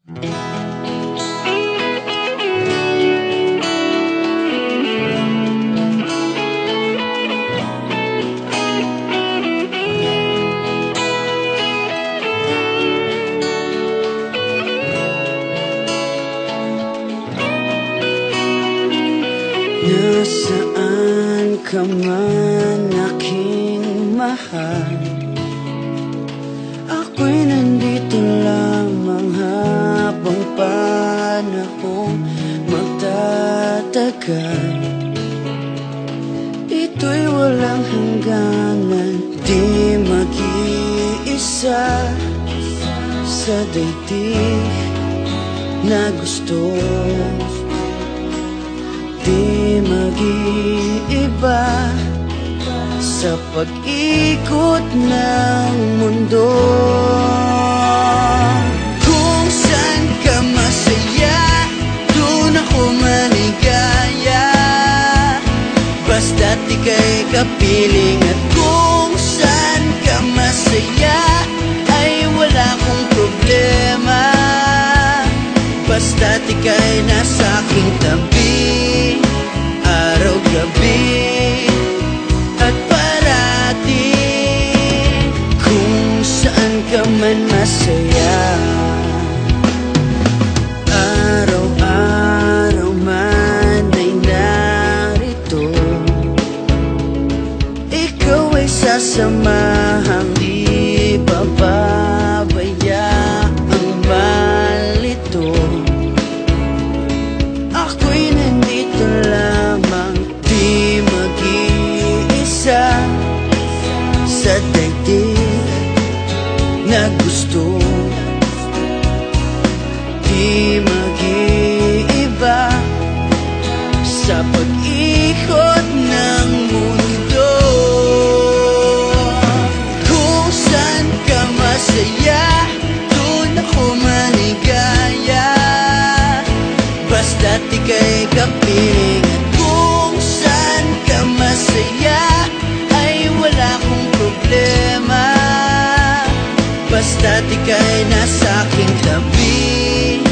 Nasaan ka man, aking mahal? Ako'y nandito lamang habang panahong magtatagal. Ito'y walang hangganan, di mag-iisa sa daigdig na gusto. Di mag-iiba sa pag-ikot ng mundo. Kung saan ka masaya, doon ako maligaya. Basta't ika'y kapiling. At kung saan ka masaya, ay wala kong problema. Basta't ika'y nasa aking tabi, araw-gabi at parati. Kung saan ka man masaya, araw-araw man ay narito. Ikaw ay sasamahang di pababayaang malito. Ako'y nandito lamang, di mag-iisa sa daigdig na gusto. Di mag-iiba sa pag-ikot ng mundo. Kung saan ka masaya, doon ako maligaya. Basta't ika'y kapiling. At kung saan ka masaya, ay wala kong problema. Basta't ika'y nasa aking tabi,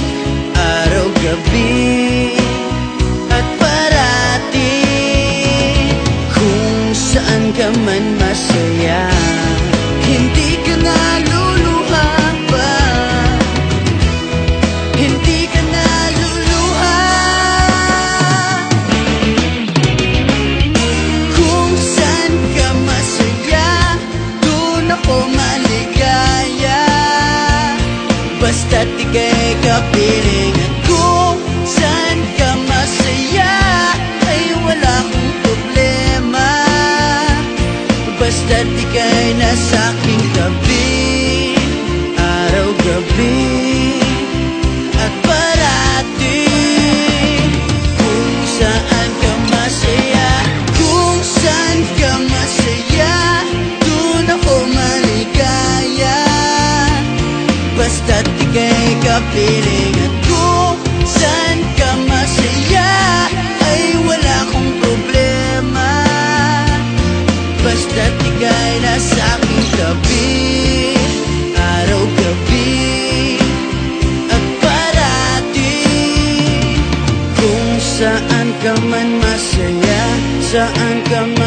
araw-gabi at parati. Kung saan ka man masaya, hindi ka naluluha pa, hindi ka naluluha. Kung saan ka masaya, doon ako maligaya. Basta't ika'y kapiling. At kung saan ka masaya, ay wala kong problema. Basta't ika'y nasa aking tabi, araw-gabi at parati. Kung saan ka masaya, kung saan ka masaya, doon ako maligaya. Basta't ika'y kapiling. At kung saan ka masaya, ay wala kong problema. Basta't ika'y nasa aking tabi, araw-gabi at parati. Kung saan ka man masaya, saan ka man